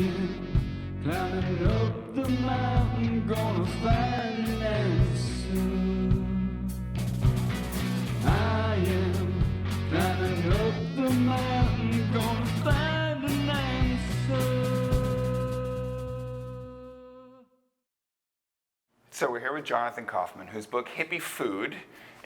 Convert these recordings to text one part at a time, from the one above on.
am climbing up the mountain, gonna find an answer. I am climbing up the mountain, gonna find an answer. So we're here with Jonathan Kauffman, whose book Hippie Food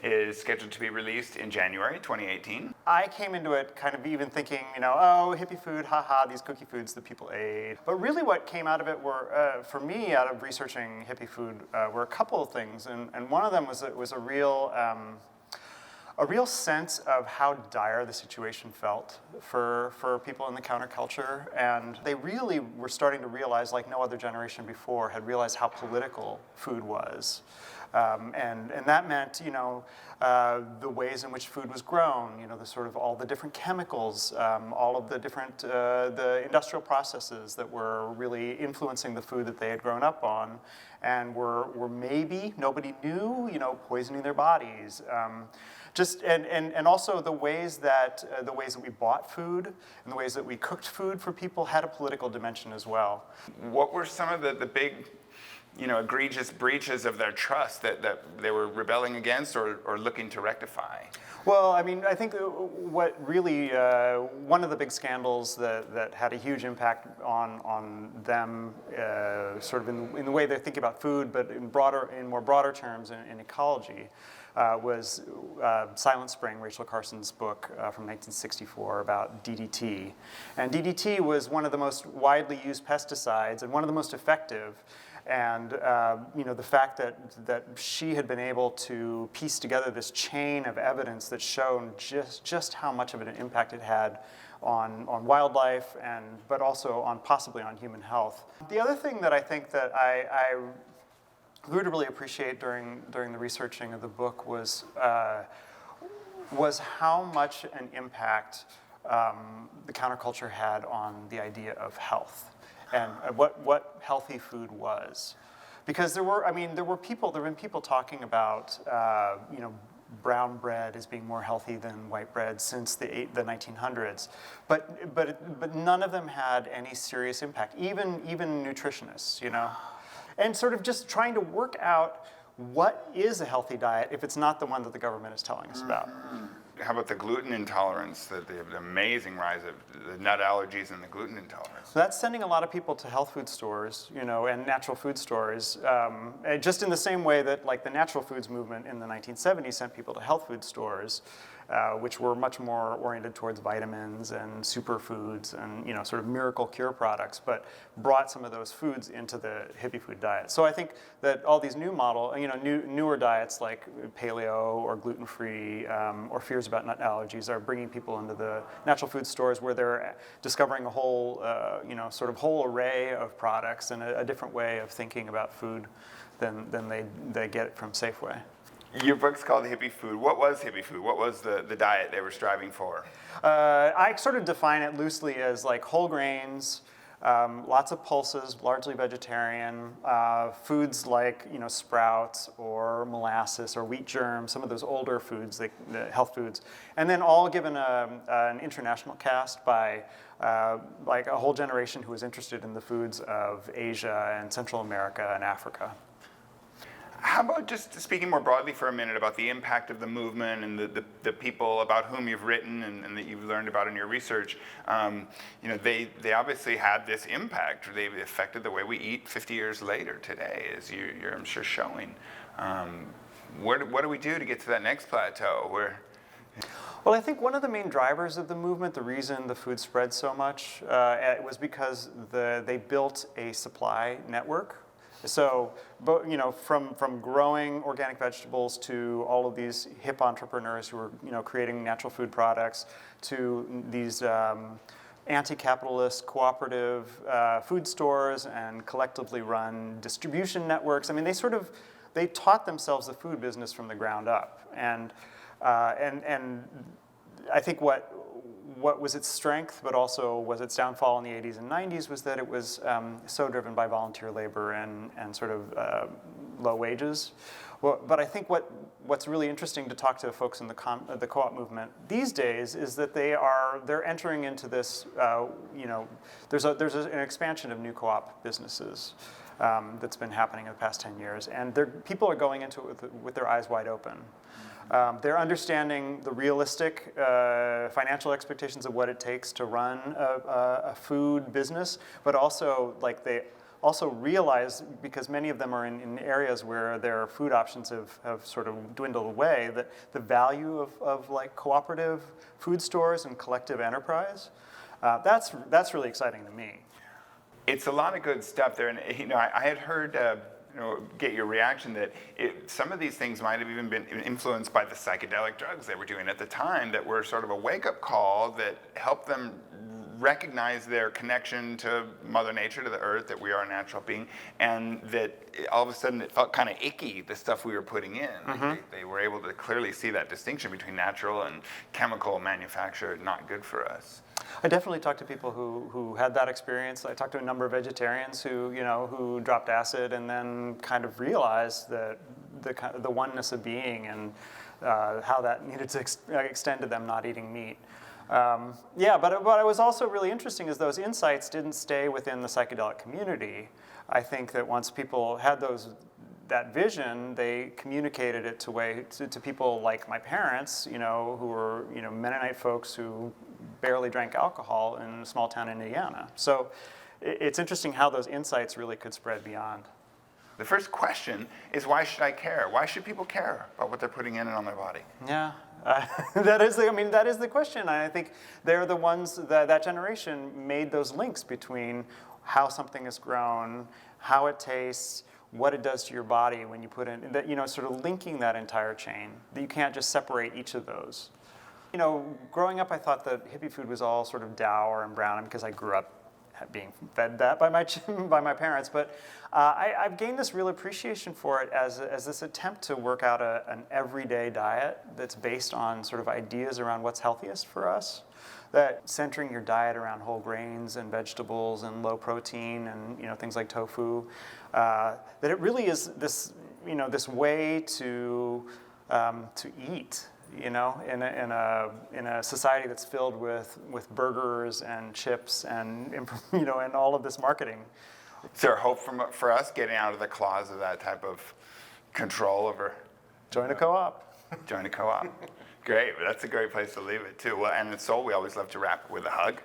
is scheduled to be released in January 2018. I came into it kind of even thinking, oh, hippie food, haha, these cookie foods that people ate. But really what came out of it were, for me, out of researching hippie food, were a couple of things. And one of them was a real sense of how dire the situation felt for people in the counterculture. And they really were starting to realize, like no other generation before, had realized how political food was. And that meant, the ways in which food was grown, the sort of all the different chemicals, all of the different, the industrial processes that were really influencing the food that they had grown up on and were maybe, nobody knew, poisoning their bodies. And also the ways that we bought food and the ways that we cooked food for people had a political dimension as well. What were some of the big, egregious breaches of their trust that they were rebelling against or looking to rectify? Well, I mean, I think what really, one of the big scandals that had a huge impact on them, sort of in the way they think about food, but in more broader terms in ecology, was Silent Spring, Rachel Carson's book from 1964 about DDT. And DDT was one of the most widely used pesticides and one of the most effective. And the fact that she had been able to piece together this chain of evidence that showed just how much of an impact it had on wildlife but also possibly on human health. The other thing that I think that I grew to really appreciate during the researching of the book was how much an impact the counterculture had on the idea of health and what healthy food was. Because there have been people talking about brown bread as being more healthy than white bread since the 1900s, but none of them had any serious impact, even nutritionists, And sort of just trying to work out what is a healthy diet if it's not the one that the government is telling us about. How about the gluten intolerance, the amazing rise of the nut allergies and the gluten intolerance? So that's sending a lot of people to health food stores, and natural food stores, just in the same way that like the natural foods movement in the 1970s sent people to health food stores, which were much more oriented towards vitamins and superfoods and sort of miracle cure products, but brought some of those foods into the hippie food diet. So I think that all these newer diets like paleo or gluten-free or fears about nut allergies are bringing people into the natural food stores where they're discovering a whole whole array of products and a different way of thinking about food than they get from Safeway. Your book's called Hippie Food. What was hippie food? What was the diet they were striving for? I sort of define it loosely as like whole grains, lots of pulses, largely vegetarian, foods like sprouts or molasses or wheat germs, some of those older foods, the health foods, and then all given an international cast by like a whole generation who was interested in the foods of Asia and Central America and Africa. How about just speaking more broadly for a minute about the impact of the movement and the people about whom you've written and that you've learned about in your research? They obviously had this impact. They've affected the way we eat 50 years later today, as you're I'm sure showing. What do we do to get to that next plateau? Well, I think one of the main drivers of the movement, the reason the food spread so much, was because they built a supply network. So, from growing organic vegetables to all of these hip entrepreneurs who are, creating natural food products, to these anti-capitalist cooperative food stores and collectively run distribution networks. I mean, they taught themselves the food business from the ground up, and I think what was its strength, but also was its downfall in the 80s and 90s, was that it was so driven by volunteer labor and sort of low wages. Well, but I think what's really interesting to talk to folks in the co-op movement these days is that they're entering into this, there's an expansion of new co-op businesses that's been happening in the past 10 years, and people are going into it with their eyes wide open. They're understanding the realistic financial expectations of what it takes to run a food business, but also they also realize, because many of them are in areas where their food options have sort of dwindled away, that the value of cooperative food stores and collective enterprise, that's really exciting to me. It's a lot of good stuff there, and I had heard get your reaction that some of these things might have even been influenced by the psychedelic drugs they were doing at the time, that were sort of a wake-up call that helped them recognize their connection to Mother Nature, to the earth, that we are a natural being, and that all of a sudden it felt kind of icky, the stuff we were putting in. They were able to clearly see that distinction between natural and chemical manufactured, not good for us. I definitely talked to people who had that experience. I talked to a number of vegetarians who dropped acid and then kind of realized that the oneness of being and how that needed to extend to them not eating meat. But what was also really interesting is those insights didn't stay within the psychedelic community. I think that once people had that vision, they communicated it to people like my parents, who were Mennonite folks who barely drank alcohol in a small town in Indiana. So it's interesting how those insights really could spread beyond. The first question is, why should I care? Why should people care about what they're putting in and on their body? Yeah. That is the question. And I think they're the ones that generation made those links between how something is grown, how it tastes, what it does to your body when you put in that, sort of linking that entire chain. That you can't just separate each of those. Growing up, I thought that hippie food was all sort of dour and brown, because I grew up being fed that by my parents. But I've gained this real appreciation for it as this attempt to work out an everyday diet that's based on sort of ideas around what's healthiest for us. That centering your diet around whole grains and vegetables and low protein and things like tofu, that it really is this way to eat. In a society that's filled with burgers and chips and and all of this marketing. Is there hope for us getting out of the claws of that type of control over? Join a co-op. Join a co-op. Great. That's a great place to leave it too. Well, and at S.O.U.L, we always love to wrap it with a hug.